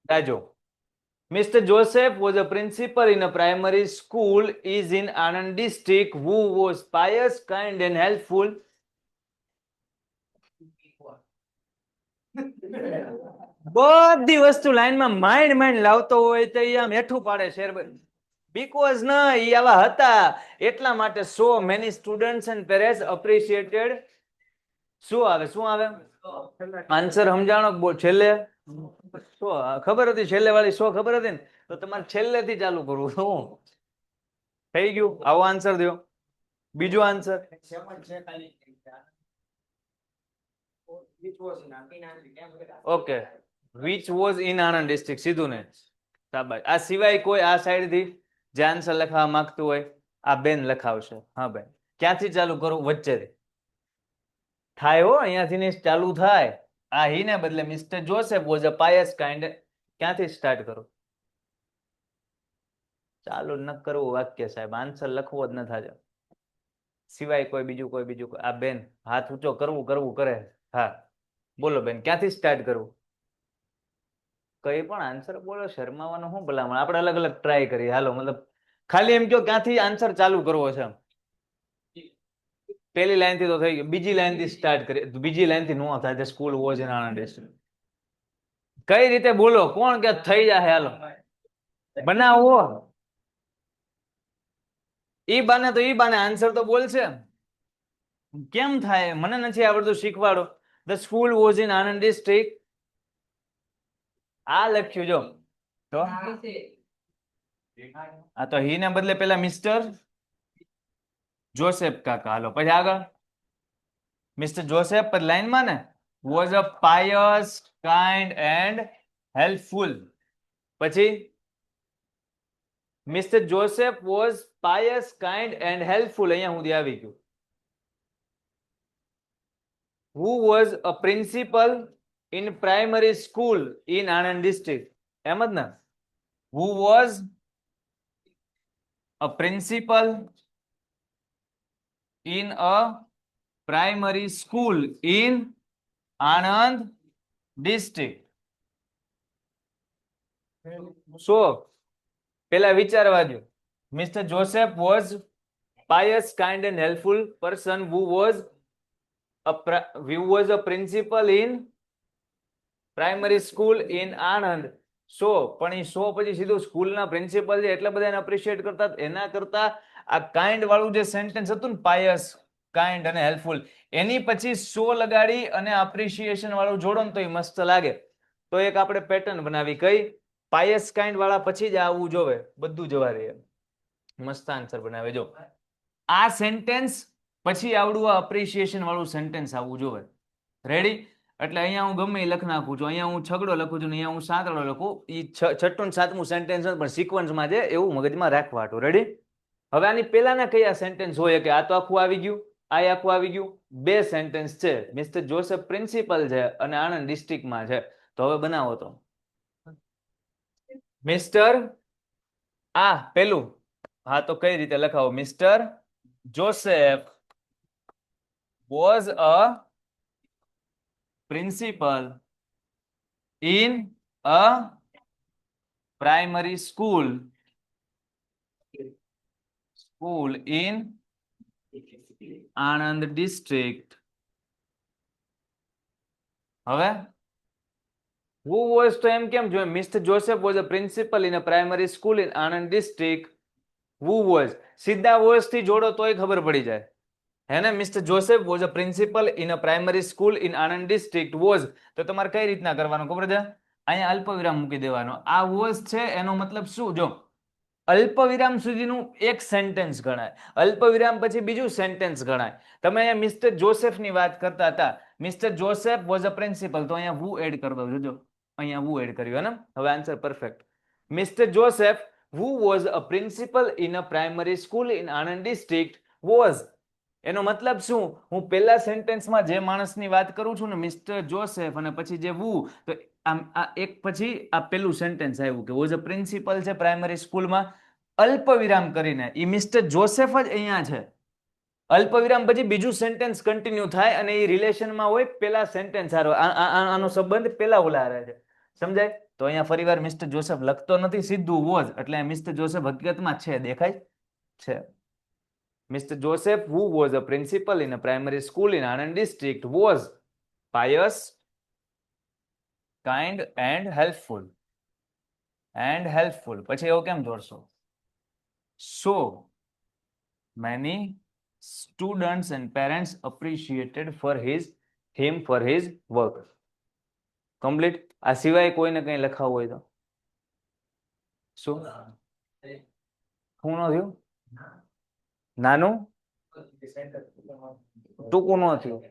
Rajo. Mr. Joseph was a principal in a primary school is in Anand district who was pious, kind and helpful. બધી વસ્તુ લાઈનમાં માઇન્ડ લાવતો હોય તો આમ હેઠું પાડે શેર. બીકોઝ ના ઈ આવા હતા એટલા માટે. So many students and parents અપ્રિશિએટેડ. શું આવે? શું આવે? આન્સર સમજાણો છેલ્લે. સો ખબર હતી? છેલ્લે વાળી સો ખબર હતી ને? તો તમારે છેલ્લેથી ચાલુ કરવું. શું થઈ ગયું? આવો આન્સર દો. બીજો answer okay. which was in Anand district. સીધું ને શાબાશ. આ સિવાય કોઈ આ સાઈડ થી જે આન્સર લખવા માંગતું હોય આ બેન લખાવશે. હા ભાઈ, ક્યાંથી ચાલુ કરું? વચ્ચેથી થાય હો, અહીંયાથી ને ચાલુ થાય. આ હી ને બદલે mister Joseph was a pious kind. ક્યાંથી સ્ટાર્ટ કરું? ચાલુ ન કરવું વાક્ય સાહેબ, આન્સર લખવો જ ન થાય. સિવાય કોઈ બીજું આ બેન હાથ ઊંચો કરવું કરે. હા બોલો બેન, ક્યાંથી સ્ટાર્ટ કરવું? કઈ પણ આન્સર બોલો, શરમાવાનું શું ભલામણ? આપણે અલગ અલગ ટ્રાય કરીએ. હાલો, મતલબ ખાલી એમ કહો ક્યાંથી આન્સર ચાલુ કરવો છે. પહેલી લાઈન થી તો થઈ ગયું, બીજી લાઈન થી સ્ટાર્ટ કરીએ. બીજી લાઈન થી નો થાય. The school was in Anand district. કઈ રીતે બોલો? કોણ કે થઈ જાય? હાલો બનાવો. ઈ બાને તો ઈ બાને આન્સર તો બોલશે. કેમ થાય? મને નથી આવડતું, શીખવાડો. The school was in Anand district. આ લખ્યું જો તો આ તો હી ને બદલે પેલા મિસ્ટર જોસેફ કાકા. હાલો પછી આગળ. મિસ્ટર જોસેફ પર લાઈન માં ને was a pious, kind and helpful. પછી mister Joseph was pious, kind and helpful. અહીંયા સુધી આવી ગયું. who was a principal in primary school in Anand district. એમ જ ને? who was a principal in a primary school in Anand district. So પેલા વિચારવા દો. Mr. Joseph was pious, kind and helpful person who was a principal in primary school in Anand. સો પણ એ સો પછી સીધું સ્કૂલના પ્રિન્સિપલ છે એટલે બધા એને અપ્રિશિએટ કરતા. એના કરતા આ કાઇન્ડ વાળું જે સેન્ટેન્સ હતું ને, પાયસ, કાઇન્ડ અને હેલ્પફુલ, એની પછી સો લગાડી અને અપ્રિશિએશન વાળું જોડો ને તો એ મસ્ત લાગે. તો એક આપણે પેટર્ન બનાવી. કઈ? પાયસ, કાઇન્ડ વાળા પછી જ આવવું જોવે. બધું જવા રહે. મસ્ત આન્સર બનાવે. જો આ સેન્ટેન્સ પછી આવડું આ અપ્રિશિએશન વાળું સેન્ટેન્સ આવવું જોવે. રેડી? એટલે અહીંયા હું ગમે એ લખ નાખું છું. અહીંયા હું છગડો લખું છું, અહીંયા હું સાતડો લખું. એ છઠ્ઠું ને સાતમું સેન્ટેન્સ પણ સિક્વન્સમાં છે એવું મગજમાં રાખવા હતું. રેડી? હવે આની પહેલાના કયા સેન્ટેન્સ હોય કે આ તો આખું આવી ગયું, આ આખું આવી ગયું. બે સેન્ટેન્સ છે. મિસ્ટર જોસેફ પ્રિન્સિપલ છે અને આણંદ ડિસ્ટ્રિક્ટમાં છે. તો હવે બનાવો તો. મિસ્ટર આ પેલું. હા તો કઈ રીતે લખાવો? Mister Joseph was a principal in a primary school in Anand district. હવે who was તો એમ કેમ જોઈએ? Mr. Joseph was a principal in a primary school in Anand district. who was સીધા was થી જોડો તોય ખબર પડી જાય હે ને. Mister Joseph was a principal in a primary school in Anand district. Was તો તમારે કઈ રીતના કરવાનું ખબર છે? અહીંયા અલ્પવિરામ મૂકી દેવાનો. આ વોઝ છે એનો મતલબ શું? જો અલ્પવિરામ સુધીનું એક સેન્ટેન્સ ગણાય, અલ્પવિરામ પછી બીજું સેન્ટેન્સ ગણાય. તમે અહીંયા મિસ્ટર જોસેફની વાત કરતા હતા, mister Joseph was a principal, તો અહીંયા who એડ કરી દો. જોજો અહીંયા who એડ કર્યું ને. હવે answer perfect. Mister Joseph who was a principal in a primary school in Anand district was. એનો મતલબ શું? હું પહેલા સેન્ટેન્સમાં જે માણસની વાત કરું છું ને મિસ્ટર જોસેફ અને પછી જે who, તો આ એક પછી આ પેલું સેન્ટેન્સ આવ્યું કે વોઝ અ પ્રિન્સિપલ છે પ્રાઇમરી સ્કૂલમાં, અલ્પવિરામ કરીને એ મિસ્ટર જોસેફ જ અહીંયા છે. અલ્પવિરામ પછી બીજું સેન્ટેન્સ કન્ટિન્યુ થાય અને એ રિલેશનમાં હોય પેલા સેન્ટેન્સ હારો. આનો સંબંધ પેલા ઓલા રહે છે. સમજાય? તો અહીંયા ફરીવાર મિસ્ટર જોસેફ લખતો નથી, સીધું વોઝ, એટલે મિસ્ટર જોસેફ હકીકતમાં છે, દેખાય છે. Mr. Joseph, who was a principal in a primary school in Anand district, was pious, kind and helpful. And helpful. પછી એવું કેમ જોડશો? So many students and parents appreciated him for his work. Complete. આ સિવાય કોઈને કંઈ લખાવું હોય તો શું? શું ન થયું? નાનું ટૂંકું ન થયું,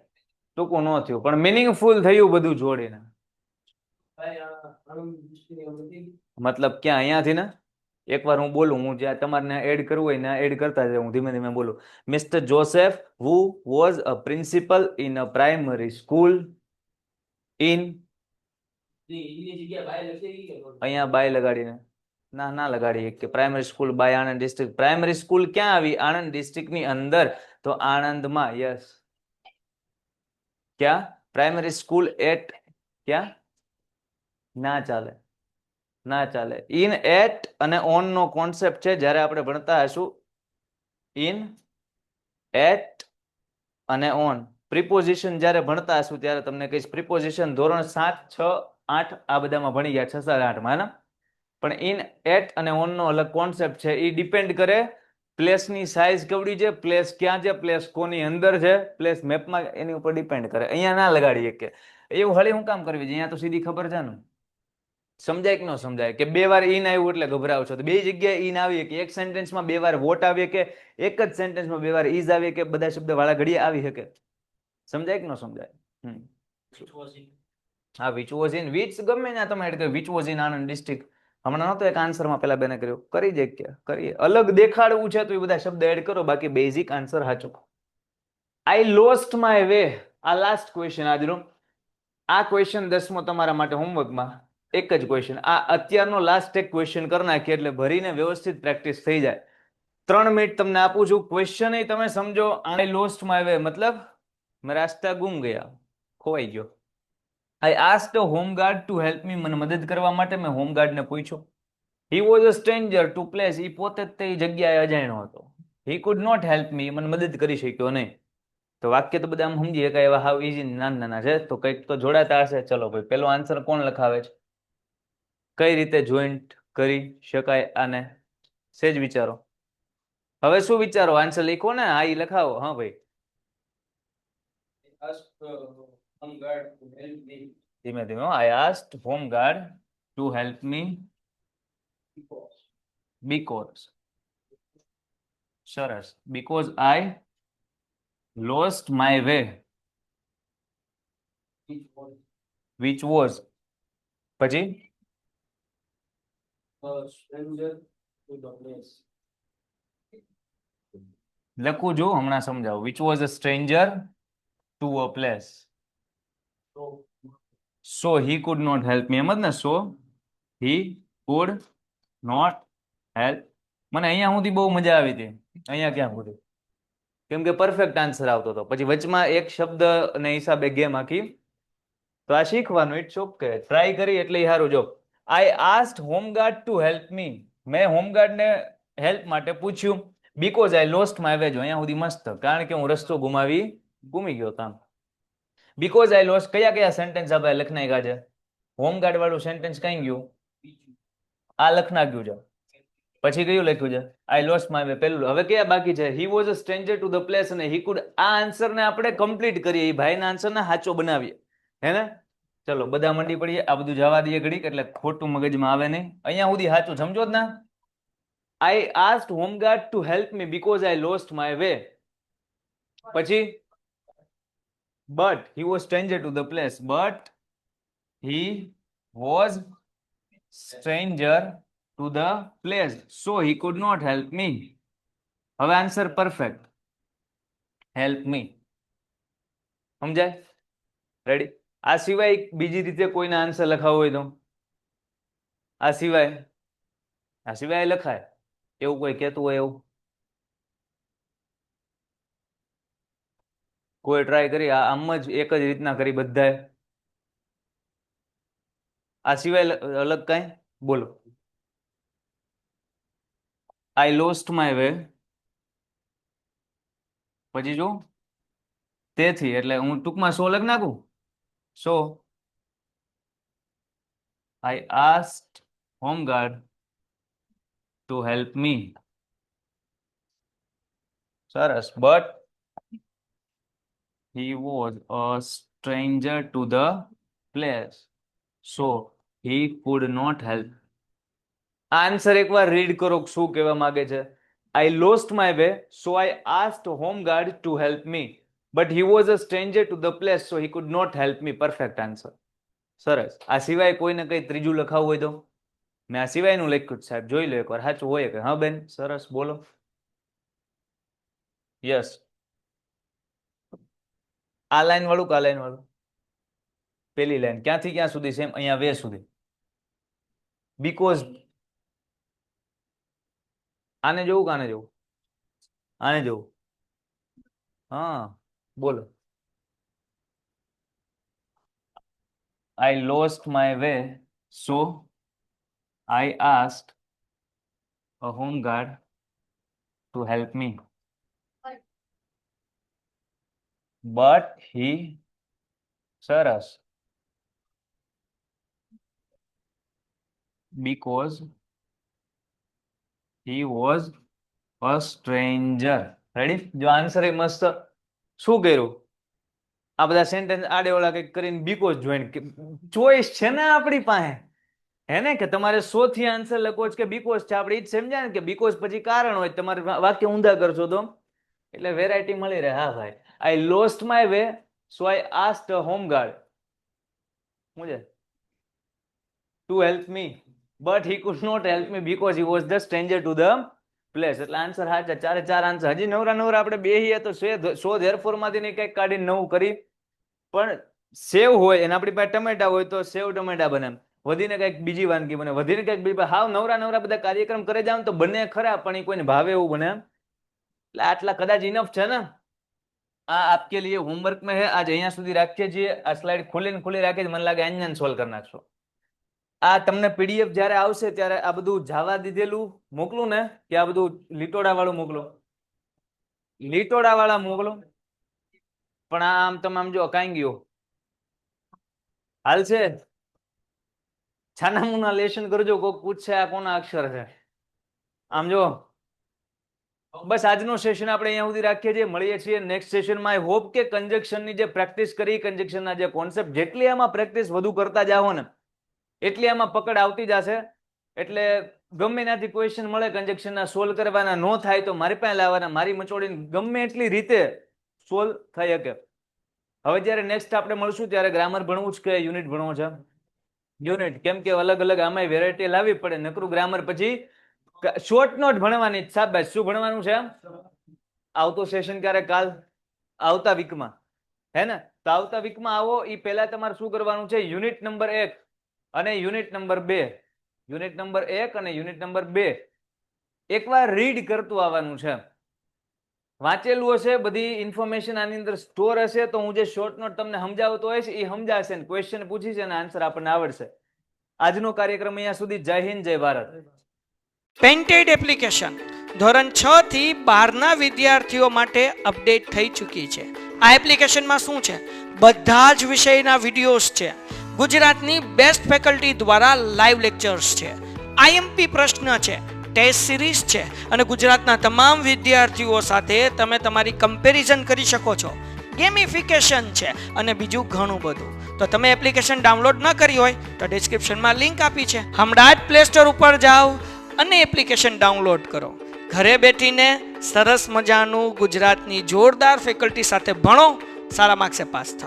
ટૂંકું ન થયું પણ મિનિંગફુલ થયું બધું જોડીને. મતલબ ક્યાં? અહીંયાથી ને એકવાર હું બોલું, હું જ્યાં તમારે એડ કરવું હોય ને એડ કરતા જાય, હું ધીમે ધીમે બોલું. Mister Joseph who was a principal in a primary school in, અહીંયા બાય લગાડીને ના લગાડીએ કે primary school by Anand district. Primary school ક્યાં આવી? આણંદ ડિસ્ટ્રિક્ટ ની અંદર, તો આણંદમાં. યસ. ક્યાં? પ્રાઇમરી સ્કૂલ એટ, ક્યાં? ના ચાલે, ના ચાલે. ઇન, એટ અને ઓન નો કોન્સેપ્ટ છે જ્યારે આપણે ભણતા હશું. ઇન, એટ અને ઓન પ્રિપોઝિશન જ્યારે ભણતા હશું ત્યારે તમને કહીશ. પ્રિપોઝિશન ધોરણ 7, 6, 8 આ બધામાં ભણી ગયા, 6, 7, 8 માં. પણ ઇન, એટ અને ઓન નો અલગ કોન્સેપ્ટ છે. એ ડિપેન્ડ કરે પ્લેસની સાઇઝ કેવડી છે, પ્લેસ ક્યાં છે, પ્લેસ કોની અંદર છે, પ્લેસ મેપમાં, એની ઉપર ડિપેન્ડ કરે. અહીંયા ના લગાડીએ કે એવું હળી હું કામ કરવી છે? અહીંયા તો સીધી ખબર છે ને. સમજાય કે ન સમજાય? કે બે વાર ઇન આવ્યું એટલે ગભરાવ છો, તો બે જગ્યાએ ઇન આવીએ કે એક સેન્ટેન્સમાં બે વાર વોટ આવીએ કે એક જ સેન્ટેન્સમાં બે વાર ઇઝ આવીએ કે બધા શબ્દ વાળા ઘડીએ આવી શકે? સમજાય કે ન સમજાય? હા, વિચ વોઝ ઇન, વિચ ગમે ના તમે એડ કરો. Which was in Anand district. હમણાં નહોતો એક આન્સરમાં પેલા બેને કર્યો, કરી દે કે કરીએ. અલગ દેખાડવું છે તો એ બધા શબ્દ એડ કરો, બાકી બેઝિક આન્સર સાચો. આઈ લોસ્ટ માય વે. આ લાસ્ટ ક્વેશ્ચન આજનો. આ ક્વેશ્ચન 10મો તમારા માટે હોમવર્કમાં એક જ ક્વેશ્ચન. આ અત્યારનો લાસ્ટ એક ક્વેશ્ચન કરી નાખીએ એટલે ભરીને વ્યવસ્થિત પ્રેક્ટિસ થઈ જાય. 3 મિનિટ તમને આપું છું. ક્વેશ્ચન તમે સમજો. આઈ લોસ્ટ માય વે મતલબ મેં રાસ્તા ગુમ ગયા, ખોવાઈ ગયો. I asked a home guard to help me. મને મદદ કરવા માટે મેં હોમગાર્ડ ને પૂછ્યું. He was a stranger to place. એ પોતે તે જગ્યાએ અજાણ્યો હતો. He could not help me. મને મદદ કરી શક્યો નહીં. તો વાક્ય તો બધા આમ સમજી શકાય એવા હાવ ઈઝી નાના છે, તો કંઈક તો જોડાતા હશે. ચલો ભાઈ, પેલો આન્સર કોણ લખાવે છે? કઈ રીતે જોઈન્ટ કરી શકાય આને? સેજ વિચારો. હવે શું વિચારો? આન્સર લખો ને. હા, ઈ લખાવો. હા ભાઈ, ધીમે ધીમે. I asked home guard to help me because, સરસ, because I lost my way, which was, પછી લખું છું, હમણાં સમજાવું. which was a stranger to a place, so he could not help me. એમ જ ને? so he could not help. મને અહીંયા સુધી બહુ મજા આવી હતી. અહીંયા ક્યાં સુધી? કેમ કે પરફેક્ટ આન્સર આવતો હતો. પછી વચમાં એક શબ્દ ને હિસાબે ગેમ આખી. તો આ શીખવાનું. ઇટ્સ ઓકે, ટ્રાય કરી એટલે સારું. જો I asked home guard to help me. મેં હોમગાર્ડ ને હેલ્પ માટે પૂછ્યું. Because I lost my way. જો અહીંયા સુધી મસ્ત, કારણ કે હું રસ્તો ગુમી ગયો હતો. Because I lost. કયા સેન્ટેન્સ આપણે લખી નાખ્યા છે? હોમગાર્ડ વાળું સેન્ટેન્સ કઈ ગયું? આ લખ નાખ્યું છે. પછી કયું લખ્યું છે? આઈ લોસ્ટ માય વે, પેલું. હવે કયા બાકી છે? He was a stranger to the place અને હી કુડ. આ આન્સર ને આપણે કમ્પ્લીટ કરીએ, એ ભાઈના આન્સર ને સાચો બનાવીએ, હે ને? ચલો બધા મંડી પડીએ, આ બધું જવા દઈએ ઘડીક, એટલે ખોટું મગજમાં આવે નહીં. અહીંયા સુધી સાચું સમજો જ ના. I asked home guard to help me because I lost my way. પછી but he was stranger to the place, but he was stranger to the place, so he could not help me. હવે આન્સર પરફેક્ટ. Help me. સમજાય? રેડી? આ સિવાય બીજી રીતે કોઈના આન્સર લખાવો હોય તો આ સિવાય લખાય એવું કોઈ કહેતું હોય એવું? કોઈ ટ્રાય કરી? આમ જ એક જ રીતના કરી બધાએ? આ સિવાય અલગ કાંઈ? બોલો. આઈ લોસ્ટ માય વે, પછી જો તેથી, એટલે હું ટૂંકમાં સો લખ નાખું. So I asked home guard to help me. સરસ. But he was a stranger to the place, so he could not help. Answer એકવાર રીડ કરો, શું કહેવા માંગે છે? I lost my way, so I asked homeguard to help me, but he was a stranger to the place, so he could not help me. Perfect answer. સરસ. આ સિવાય કોઈને કઈ ત્રીજું લખાવું હોય તો? મેં આ સિવાયનું લખ્યું જ સાહેબ, જોઈ લો એકવાર સાચું હોય કે? હા બેન, સરસ, બોલો. યસ. આ લાઈન વાળું કે આ લાઈન વાળું? પેલી લાઈન ક્યાંથી ક્યાં સુધી? સેમ અહીંયા વે સુધી. બીકોઝ આને જોવું કે આને જોવું? આને જોવું. હા, બોલો. I lost my way, so I asked a home guard to help me, but he, સરસ, because he was a stranger. Ready? જો આન્સર એ મસ્ત. શું કર્યું? આ બધા સેન્ટેન્સ આડેવાળા કંઈક કરીને બીકોઝ જોઈન. ચોઈસ છે ને આપણી પાસે, હે ને? કે તમારે 100 થી આન્સર લખવો છે કે બીકોઝ છે? આપણે એ જ સમજાય ને કે બીકોઝ પછી કારણ હોય, તમારે વાક્ય ઊંધા કરશો તો એટલે વેરાયટી મળી રહે. હા ભાઈ. I lost my way, so I asked a home guard શું છે? To help me, but he could not help me because he was the stranger to the place. એટલે આન્સર સાચા, ચારે ચાર આન્સર. હજી નવરા આપણે બેહીએ તો 100 ધેરફોર માંથી કંઈક કાઢીને નવું કરી. પણ સેવ હોય અને આપણી પાસે ટમેટા હોય તો સેવ ટમેટા બને, વધીને કંઈક બીજી વાનગી બને, વધીને કંઈક બીજી. હાવ નવરા બધા કાર્યક્રમ કરે જાવ તો બને ખરા, પણ એ કોઈને ભાવે એવું બને. એટલે આટલા કદાચ ઇનફ છે ને. આ આપકે લીએ હોમવર્ક में है. આજ અહીંયા સુધી રાખીએ છીએ. આ સ્લાઇડ ખુલ્લી રાખી, મને લાગે અહીંયા સોલ્વ કરી નાખશો. આ તમને પીડીએફ જ્યારે આવશે ત્યારે આ બધું જાવા દીધેલું મોકલું ને, કે આ બધું લીટોડા વાળું મોકલો? લીટોડા વાળા મોકલો. પણ આમ તમે આમ જો કાંઈ ગયો હાલ છે. છાના મુના લેશન કરજો. કોક પૂછશે આ કોના અક્ષર છે? આમ જો. બસ આજનો સેશન આપણે અહીંયા સુધી રાખીએ છીએ. મળીએ છીએ નેક્સ્ટ સેશનમાં. આઈ હોપ કે કન્જક્શનની જે પ્રેક્ટિસ કરી, કન્જક્શનના જે કોન્સેપ્ટ, જેટલી આમાં પ્રેક્ટિસ વધુ કરતા જાઓ ને એટલી આમાં પકડ આવતી જશે. એટલે ગમે ત્યાંથી ક્વેશ્ચન મળે કન્જક્શનના સોલ્વ કરવાના, નો થાય તો મારી પાસે લાવવાના, મારી મચોડીને ગમે એટલી રીતે સોલ્વ થઈ શકે. હવે જ્યારે નેક્સ્ટ આપણે મળશું ત્યારે ગ્રામર ભણવું છે કે યુનિટ ભણવો છે? યુનિટ. કેમ કે અલગ અલગ આમાં વેરાયટી લાવવી પડે. નકરું ગ્રામર પછી શોર્ટ નોટ ભણવાની. સાહેબ શું ભણવાનું છે? આવતો સેશન ક્યારે? કાલ, આવતા વીકમાં, હે ને? તો આવતા વીકમાં આવો એ પહેલા તમારે શું કરવાનું છે? યુનિટ નંબર 1 અને યુનિટ નંબર 2, યુનિટ નંબર 1 અને યુનિટ નંબર 2 એકવાર રીડ કરતું આવવાનું છે. વાંચેલું હશે, બધી ઇન્ફોર્મેશન આની અંદર સ્ટોર હશે, તો હું જે શોર્ટ નોટ તમને સમજાવતો હોય છે એ સમજાશે ને ક્વેશ્ચન પૂછીશ અને આન્સર આપણને આવડશે. આજનો કાર્યક્રમ અહીંયા સુધી. જય હિન્દ, જય ભારત. પેન્ટેડ એપ્લિકેશન ધોરણ 6 થી 12ના વિદ્યાર્થીઓ માટે અપડેટ થઈ ચૂકી છે. આ એપ્લિકેશનમાં શું છે? બધા જ વિષયના વિડીયોઝ છે. ગુજરાતની બેસ્ટ ફેકલ્ટી દ્વારા લાઈવ લેક્ચર્સ છે. આઈએમપી પ્રશ્ન છે. ટેસ્ટ સિરીઝ છે અને ગુજરાતના તમામ વિદ્યાર્થીઓ સાથે તમે તમારી કમ્પેરિઝન કરી શકો છો. ગેમિફિકેશન છે અને બીજું ઘણું બધું. તો તમે એપ્લિકેશન ડાઉનલોડ ન કરી હોય તો ડિસ્ક્રિપ્શનમાં લિંક આપી છે. હમણાં જ પ્લે સ્ટોર ઉપર જાઓ અને એપ્લિકેશન ડાઉનલોડ કરો. ઘરે બેઠીને સરસ મજાનું ગુજરાતની જોરદાર ફેકલ્ટી સાથે ભણો, સારા માર્ક્સે પાસ થાઓ.